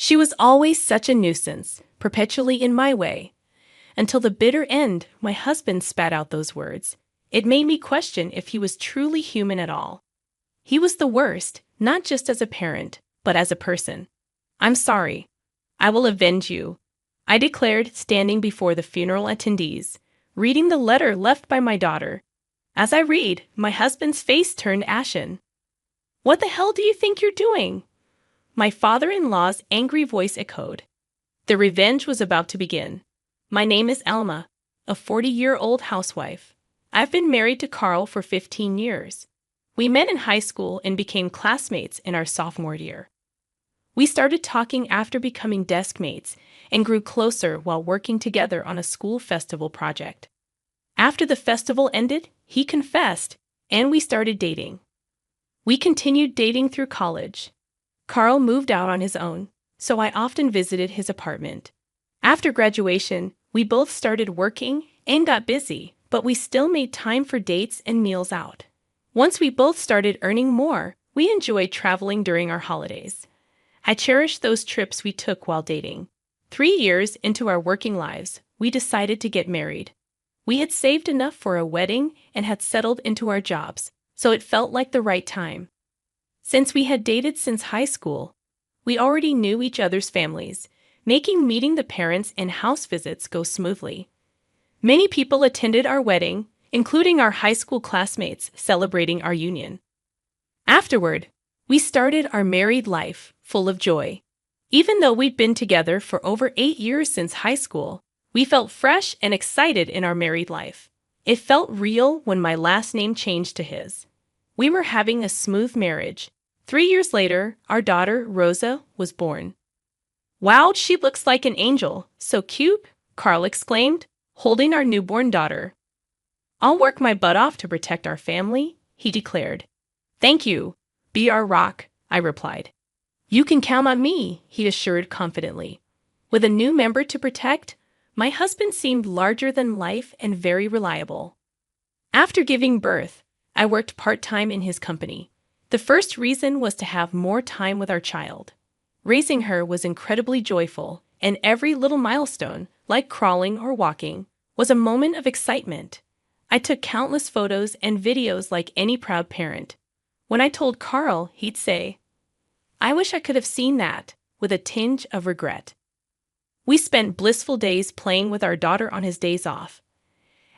She was always such a nuisance, perpetually in my way. Until the bitter end, my husband spat out those words. It made me question if he was truly human at all. He was the worst, not just as a parent, but as a person. "I'm sorry. I will avenge you," I declared, standing before the funeral attendees, reading the letter left by my daughter. As I read, my husband's face turned ashen. "What the hell do you think you're doing?" My father-in-law's angry voice echoed. The revenge was about to begin. "My name is Alma, a 40-year-old housewife. I've been married to Carl for 15 years. We met in high school and became classmates in our sophomore year. We started talking after becoming desk mates and grew closer while working together on a school festival project. After the festival ended, he confessed, and we started dating. We continued dating through college. Carl moved out on his own, so I often visited his apartment. After graduation, we both started working and got busy, but we still made time for dates and meals out. Once we both started earning more, we enjoyed traveling during our holidays. I cherished those trips we took while dating. 3 years into our working lives, we decided to get married. We had saved enough for a wedding and had settled into our jobs, so it felt like the right time. Since we had dated since high school, we already knew each other's families, making meeting the parents and house visits go smoothly. Many people attended our wedding, including our high school classmates celebrating our union. Afterward, we started our married life, full of joy. Even though we'd been together for over 8 years since high school, we felt fresh and excited in our married life. It felt real when my last name changed to his. We were having a smooth marriage. 3 years later, our daughter, Rosa, was born. "Wow, she looks like an angel. So cute," Carl exclaimed, holding our newborn daughter. "I'll work my butt off to protect our family," he declared. "Thank you. Be our rock," I replied. "You can count on me," he assured confidently. With a new member to protect, my husband seemed larger than life and very reliable. After giving birth, I worked part-time in his company. The first reason was to have more time with our child. Raising her was incredibly joyful, and every little milestone, like crawling or walking, was a moment of excitement. I took countless photos and videos like any proud parent. When I told Carl, he'd say, "I wish I could have seen that," with a tinge of regret. We spent blissful days playing with our daughter on his days off.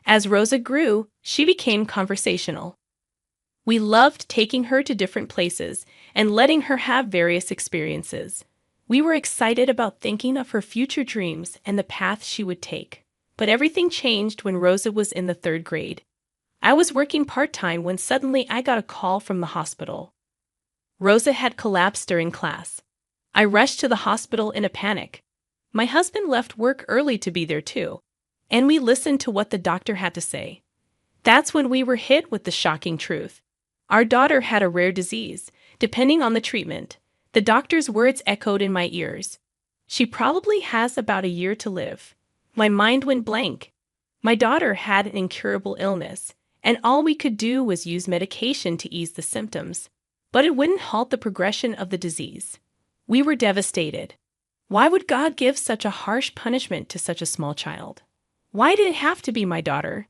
As Rosa grew, she became conversational. We loved taking her to different places and letting her have various experiences. We were excited about thinking of her future dreams and the path she would take. But everything changed when Rosa was in the 3rd grade. I was working part-time when suddenly I got a call from the hospital. Rosa had collapsed during class. I rushed to the hospital in a panic. My husband left work early to be there too, and we listened to what the doctor had to say. That's when we were hit with the shocking truth. Our daughter had a rare disease, depending on the treatment. The doctor's words echoed in my ears. "She probably has about a year to live." My mind went blank. My daughter had an incurable illness, and all we could do was use medication to ease the symptoms. But it wouldn't halt the progression of the disease. We were devastated. Why would God give such a harsh punishment to such a small child? Why did it have to be my daughter?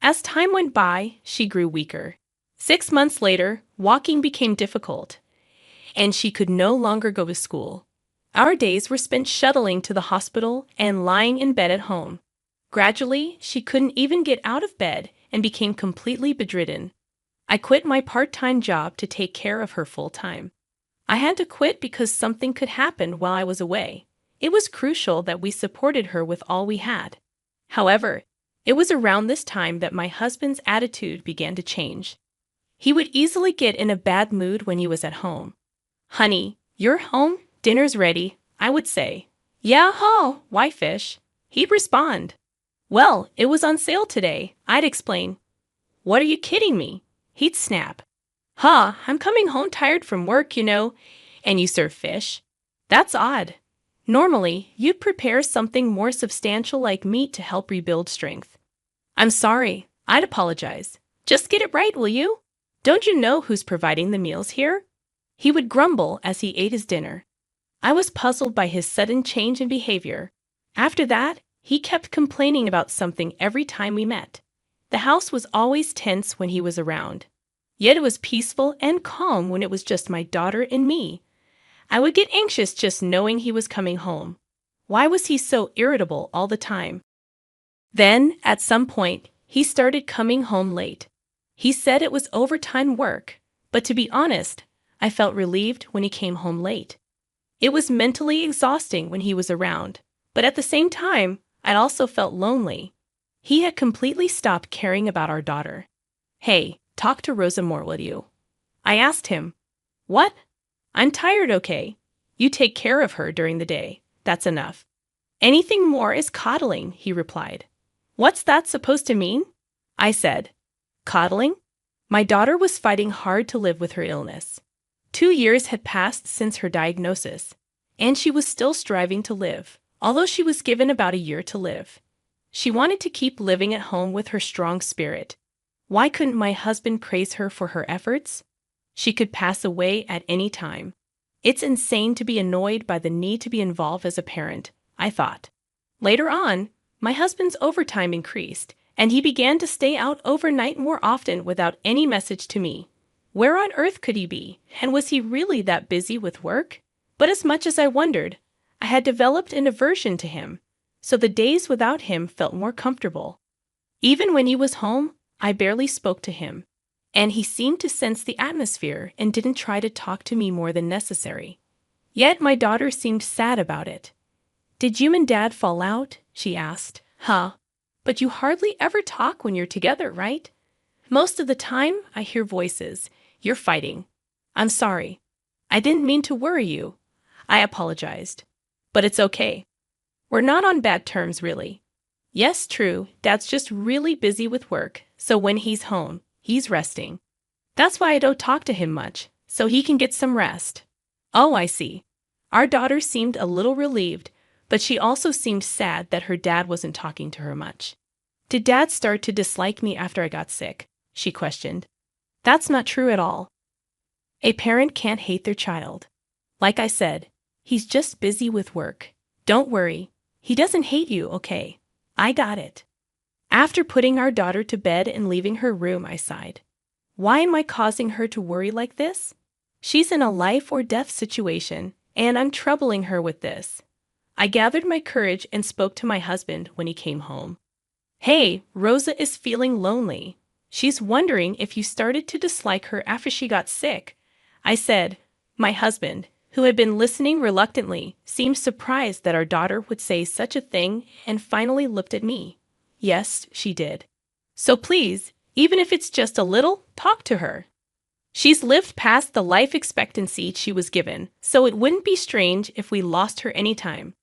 As time went by, she grew weaker. 6 months later, walking became difficult, and she could no longer go to school. Our days were spent shuttling to the hospital and lying in bed at home. Gradually, she couldn't even get out of bed and became completely bedridden. I quit my part-time job to take care of her full-time. I had to quit because something could happen while I was away. It was crucial that we supported her with all we had. However, it was around this time that my husband's attitude began to change. He would easily get in a bad mood when he was at home. "Honey, you're home? Dinner's ready," I would say. "Yeah, huh, why fish?" He'd respond. "Well, it was on sale today," I'd explain. "What are you kidding me?" He'd snap. "Huh, I'm coming home tired from work, and you serve fish? That's odd. Normally, you'd prepare something more substantial like meat to help rebuild strength." "I'm sorry," I'd apologize. "Just get it right, will you? Don't you know who's providing the meals here?" He would grumble as he ate his dinner. I was puzzled by his sudden change in behavior. After that, he kept complaining about something every time we met. The house was always tense when he was around. Yet it was peaceful and calm when it was just my daughter and me. I would get anxious just knowing he was coming home. Why was he so irritable all the time? Then, at some point, he started coming home late. He said it was overtime work, but to be honest, I felt relieved when he came home late. It was mentally exhausting when he was around, but at the same time, I also felt lonely. He had completely stopped caring about our daughter. "Hey, talk to Rosa more, will you?" I asked him. "What?" "I'm tired, okay? You take care of her during the day. That's enough." "Anything more is coddling," he replied. "What's that supposed to mean?" I said. "Coddling?" My daughter was fighting hard to live with her illness. 2 years had passed since her diagnosis, and she was still striving to live, although she was given about a year to live. She wanted to keep living at home with her strong spirit. Why couldn't my husband praise her for her efforts? She could pass away at any time. It's insane to be annoyed by the need to be involved as a parent, I thought. Later on, my husband's overtime increased, and he began to stay out overnight more often without any message to me. Where on earth could he be, and was he really that busy with work? But as much as I wondered, I had developed an aversion to him, so the days without him felt more comfortable. Even when he was home, I barely spoke to him, and he seemed to sense the atmosphere and didn't try to talk to me more than necessary. Yet my daughter seemed sad about it. "Did you and Dad fall out?" she asked. "Huh. But you hardly ever talk when you're together, right?" "Most of the time, I hear voices. You're fighting." "I'm sorry. I didn't mean to worry you." I apologized. "But it's okay. We're not on bad terms, really." "Yes, true. Dad's just really busy with work, so when he's home, he's resting. That's why I don't talk to him much, so he can get some rest." "Oh, I see." Our daughter seemed a little relieved, but she also seemed sad that her dad wasn't talking to her much. "Did Dad start to dislike me after I got sick?" she questioned. "That's not true at all. A parent can't hate their child. Like I said, he's just busy with work. Don't worry. He doesn't hate you, okay? I got it." After putting our daughter to bed and leaving her room, I sighed. Why am I causing her to worry like this? She's in a life or death situation, and I'm troubling her with this. I gathered my courage and spoke to my husband when he came home. "Hey, Rosa is feeling lonely. She's wondering if you started to dislike her after she got sick," I said. My husband, who had been listening reluctantly, seemed surprised that our daughter would say such a thing and finally looked at me. "Yes, she did. So please, even if it's just a little, talk to her. She's lived past the life expectancy she was given, so it wouldn't be strange if we lost her anytime.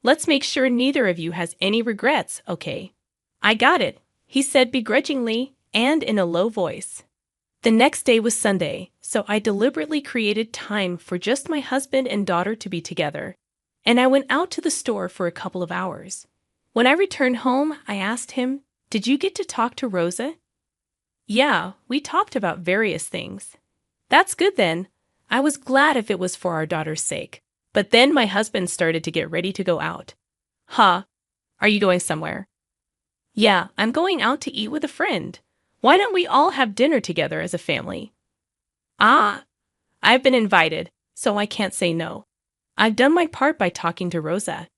Let's make sure neither of you has any regrets, okay?" "I got it," he said begrudgingly and in a low voice. The next day was Sunday, so I deliberately created time for just my husband and daughter to be together, and I went out to the store for a couple of hours. When I returned home, I asked him, "Did you get to talk to Rosa?" "Yeah, we talked about various things." "That's good then. I was glad if it was for our daughter's sake. But then my husband started to get ready to go out." "Huh? Are you going somewhere?" "Yeah, I'm going out to eat with a friend. Why don't we all have dinner together as a family?" "Ah, I've been invited, so I can't say no. I've done my part by talking to Rosa.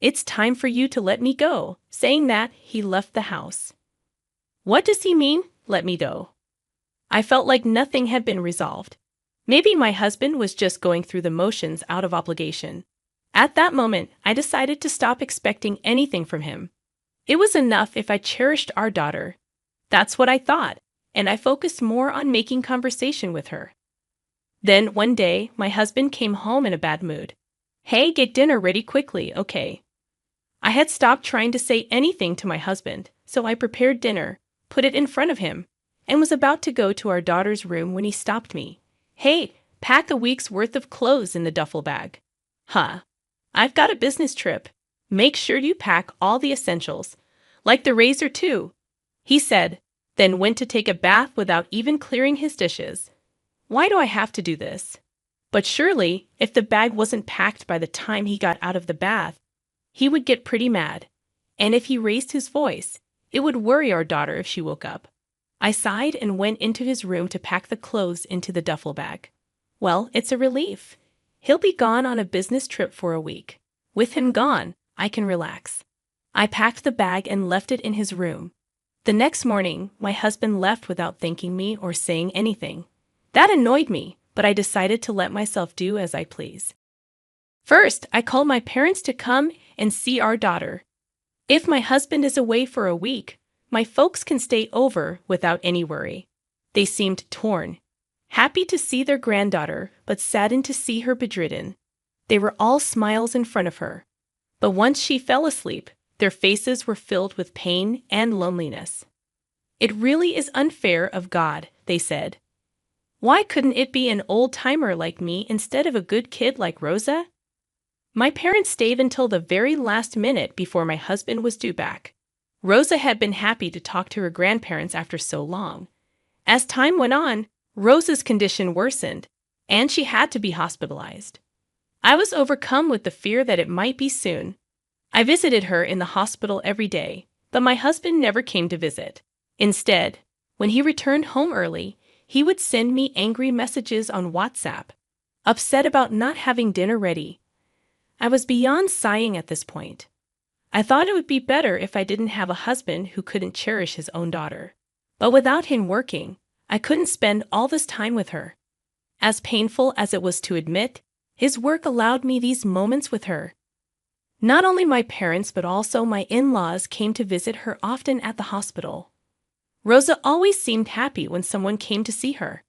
It's time for you to let me go." Saying that, he left the house. What does he mean, let me go? I felt like nothing had been resolved. Maybe my husband was just going through the motions out of obligation. At that moment, I decided to stop expecting anything from him. It was enough if I cherished our daughter. That's what I thought, and I focused more on making conversation with her. Then one day, my husband came home in a bad mood. "Hey, get dinner ready quickly, okay?" I had stopped trying to say anything to my husband, so I prepared dinner, put it in front of him, and was about to go to our daughter's room when he stopped me. "Hey, pack a week's worth of clothes in the duffel bag." "Huh. I've got a business trip. Make sure you pack all the essentials, like the razor too," he said, then went to take a bath without even clearing his dishes. Why do I have to do this? But surely, if the bag wasn't packed by the time he got out of the bath, he would get pretty mad. And if he raised his voice, it would worry our daughter if she woke up. I sighed and went into his room to pack the clothes into the duffel bag. Well, it's a relief. He'll be gone on a business trip for a week. With him gone, I can relax. I packed the bag and left it in his room. The next morning, my husband left without thanking me or saying anything. That annoyed me, but I decided to let myself do as I please. First, I called my parents to come and see our daughter. If my husband is away for a week, my folks can stay over without any worry. They seemed torn, happy to see their granddaughter, but saddened to see her bedridden. They were all smiles in front of her. But once she fell asleep, their faces were filled with pain and loneliness. It really is unfair of God, they said. Why couldn't it be an old-timer like me instead of a good kid like Rosa? My parents stayed until the very last minute before my husband was due back. Rosa had been happy to talk to her grandparents after so long. As time went on, Rosa's condition worsened, and she had to be hospitalized. I was overcome with the fear that it might be soon. I visited her in the hospital every day, but my husband never came to visit. Instead, when he returned home early, he would send me angry messages on WhatsApp, upset about not having dinner ready. I was beyond sighing at this point. I thought it would be better if I didn't have a husband who couldn't cherish his own daughter. But without him working, I couldn't spend all this time with her. As painful as it was to admit, his work allowed me these moments with her. Not only my parents but also my in-laws came to visit her often at the hospital. Rosa always seemed happy when someone came to see her.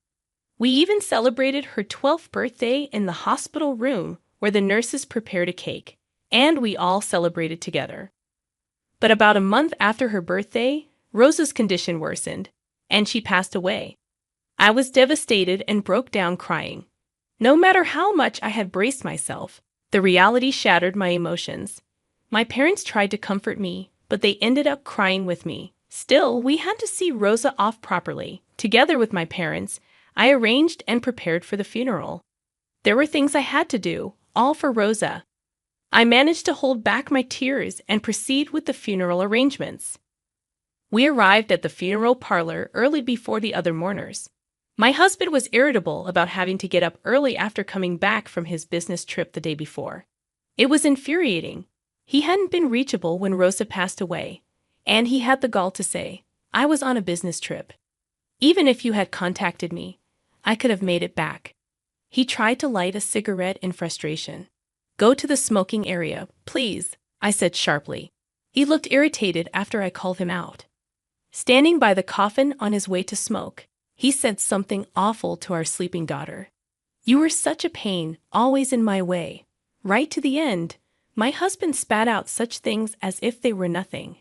We even celebrated her 12th birthday in the hospital room where the nurses prepared a cake, and we all celebrated together. But about a month after her birthday, Rosa's condition worsened, and she passed away. I was devastated and broke down crying. No matter how much I had braced myself, the reality shattered my emotions. My parents tried to comfort me, but they ended up crying with me. Still, we had to see Rosa off properly. Together with my parents, I arranged and prepared for the funeral. There were things I had to do, all for Rosa. I managed to hold back my tears and proceed with the funeral arrangements. We arrived at the funeral parlor early before the other mourners. My husband was irritable about having to get up early after coming back from his business trip the day before. It was infuriating. He hadn't been reachable when Rosa passed away, and he had the gall to say, "I was on a business trip. Even if you had contacted me, I could have made it back." He tried to light a cigarette in frustration. "Go to the smoking area, please," I said sharply. He looked irritated after I called him out. Standing by the coffin on his way to smoke, he said something awful to our sleeping daughter. "You were such a pain, always in my way." Right to the end, my husband spat out such things as if they were nothing.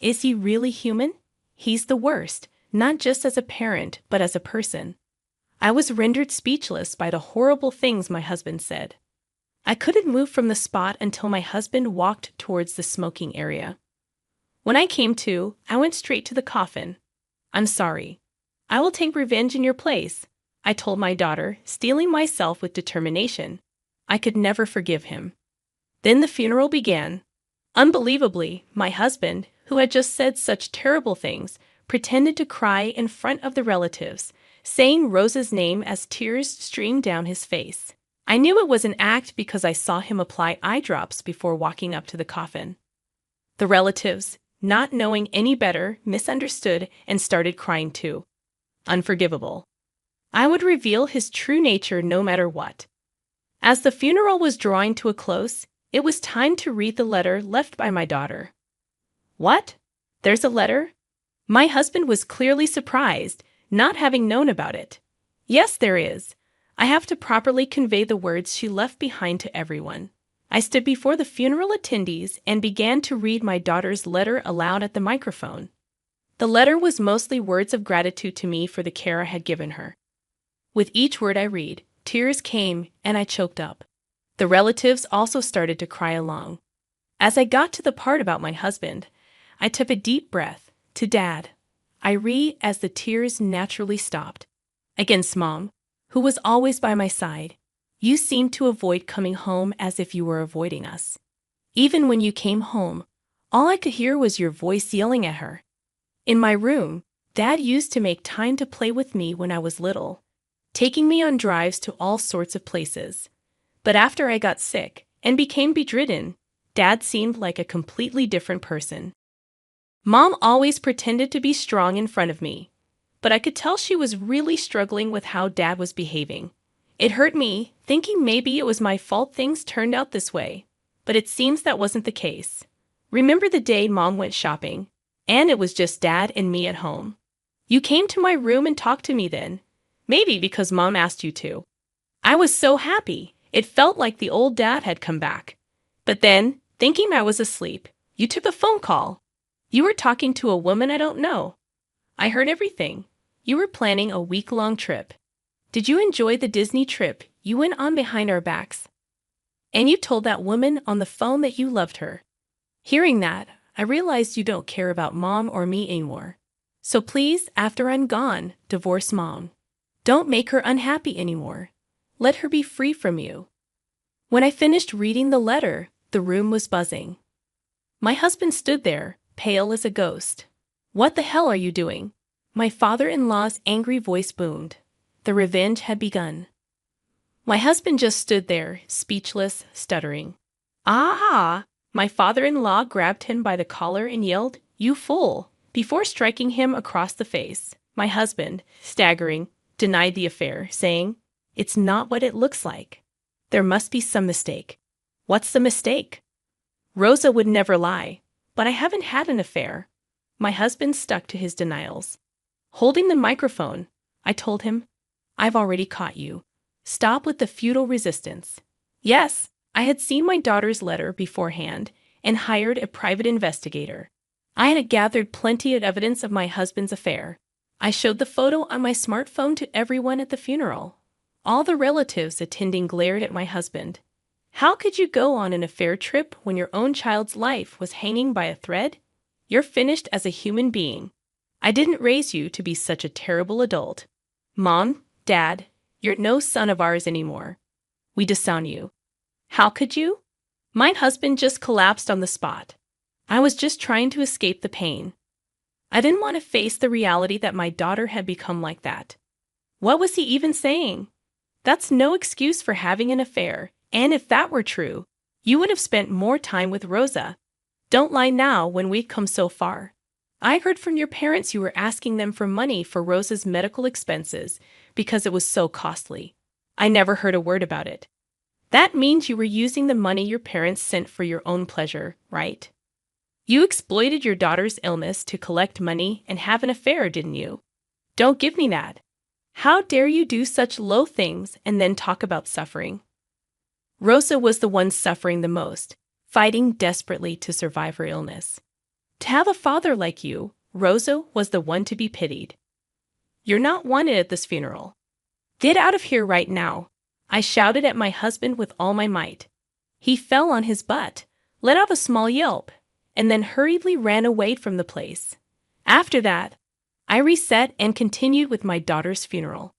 Is he really human? He's the worst, not just as a parent, but as a person. I was rendered speechless by the horrible things my husband said. I couldn't move from the spot until my husband walked towards the smoking area. When I came to, I went straight to the coffin. "I'm sorry. I will take revenge in your place," I told my daughter, steeling myself with determination. I could never forgive him. Then the funeral began. Unbelievably, my husband, who had just said such terrible things, pretended to cry in front of the relatives, saying Rosa's name as tears streamed down his face. I knew it was an act because I saw him apply eye drops before walking up to the coffin. The relatives, not knowing any better, misunderstood and started crying too. Unforgivable. I would reveal his true nature no matter what. As the funeral was drawing to a close, it was time to read the letter left by my daughter. "What? There's a letter?" My husband was clearly surprised, not having known about it. "Yes, there is. I have to properly convey the words she left behind to everyone." I stood before the funeral attendees and began to read my daughter's letter aloud at the microphone. The letter was mostly words of gratitude to me for the care I had given her. With each word I read, tears came and I choked up. The relatives also started to cry along. As I got to the part about my husband, I took a deep breath. "To Dad," I read as the tears naturally stopped. "Against Mom, who was always by my side. You seemed to avoid coming home as if you were avoiding us. Even when you came home, all I could hear was your voice yelling at her. In my room, Dad used to make time to play with me when I was little, taking me on drives to all sorts of places. But after I got sick and became bedridden, Dad seemed like a completely different person. Mom always pretended to be strong in front of me, but I could tell she was really struggling with how Dad was behaving. It hurt me, thinking maybe it was my fault things turned out this way, but it seems that wasn't the case. Remember the day Mom went shopping, and it was just Dad and me at home? You came to my room and talked to me then, maybe because Mom asked you to. I was so happy, it felt like the old Dad had come back. But then, thinking I was asleep, you took a phone call. You were talking to a woman I don't know. I heard everything. You were planning a week-long trip. Did you enjoy the Disney trip you went on behind our backs? And you told that woman on the phone that you loved her. Hearing that, I realized you don't care about Mom or me anymore. So please, after I'm gone, divorce Mom. Don't make her unhappy anymore. Let her be free from you. When I finished reading the letter, the room was buzzing. My husband stood there, pale as a ghost. What the hell are you doing? My father-in-law's angry voice boomed. The revenge had begun. My husband just stood there, speechless, stuttering. Ah! My father-in-law grabbed him by the collar and yelled, "You fool!" before striking him across the face. My husband, staggering, denied the affair, saying, "It's not what it looks like. There must be some mistake." What's the mistake? Rosa would never lie, but I haven't had an affair. My husband stuck to his denials. Holding the microphone, I told him, "I've already caught you. Stop with the futile resistance." Yes, I had seen my daughter's letter beforehand and hired a private investigator. I had gathered plenty of evidence of my husband's affair. I showed the photo on my smartphone to everyone at the funeral. All the relatives attending glared at my husband. How could you go on an affair trip when your own child's life was hanging by a thread? You're finished as a human being. I didn't raise you to be such a terrible adult. Mom, Dad, you're no son of ours anymore. We disown you. How could you? My husband just collapsed on the spot. I was just trying to escape the pain. I didn't want to face the reality that my daughter had become like that. What was he even saying? That's no excuse for having an affair, and if that were true, you would have spent more time with Rosa. Don't lie now when we've come so far. I heard from your parents you were asking them for money for Rosa's medical expenses because it was so costly. I never heard a word about it. That means you were using the money your parents sent for your own pleasure, right? You exploited your daughter's illness to collect money and have an affair, didn't you? Don't give me that. How dare you do such low things and then talk about suffering? Rosa was the one suffering the most, fighting desperately to survive her illness. To have a father like you, Rosa was the one to be pitied. You're not wanted at this funeral. Get out of here right now. I shouted at my husband with all my might. He fell on his butt, let out a small yelp, and then hurriedly ran away from the place. After that, I reset and continued with my daughter's funeral.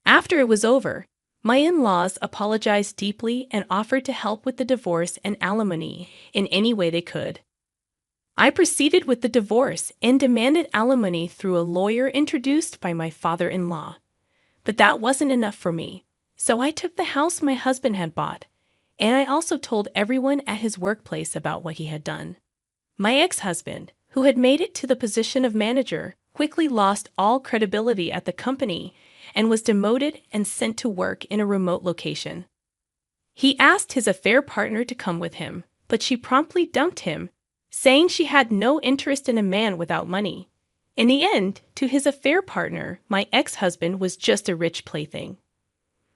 After it was over, my in-laws apologized deeply and offered to help with the divorce and alimony in any way they could. I proceeded with the divorce and demanded alimony through a lawyer introduced by my father-in-law. But that wasn't enough for me, so I took the house my husband had bought, and I also told everyone at his workplace about what he had done. My ex-husband, who had made it to the position of manager, quickly lost all credibility at the company and was demoted and sent to work in a remote location. He asked his affair partner to come with him, but she promptly dumped him, saying she had no interest in a man without money. In the end, to his affair partner, my ex-husband was just a rich plaything.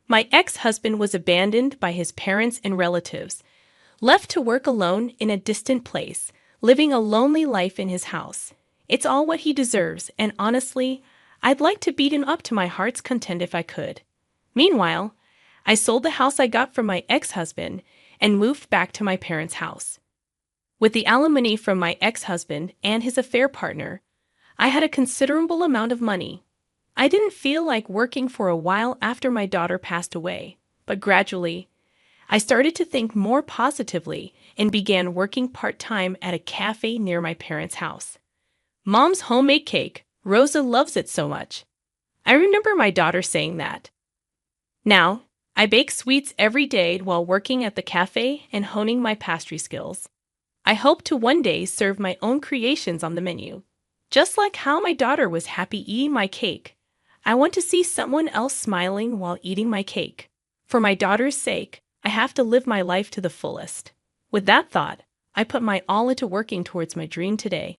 My ex-husband was abandoned by his parents and relatives, left to work alone in a distant place, living a lonely life in his house. It's all what he deserves, and honestly, I'd like to beat him up to my heart's content if I could. Meanwhile, I sold the house I got from my ex-husband and moved back to my parents' house. With the alimony from my ex-husband and his affair partner, I had a considerable amount of money. I didn't feel like working for a while after my daughter passed away, but gradually, I started to think more positively and began working part-time at a cafe near my parents' house. Mom's homemade cake. Rosa loves it so much. I remember my daughter saying that. Now, I bake sweets every day while working at the cafe and honing my pastry skills. I hope to one day serve my own creations on the menu. Just like how my daughter was happy eating my cake, I want to see someone else smiling while eating my cake. For my daughter's sake, I have to live my life to the fullest. With that thought, I put my all into working towards my dream today.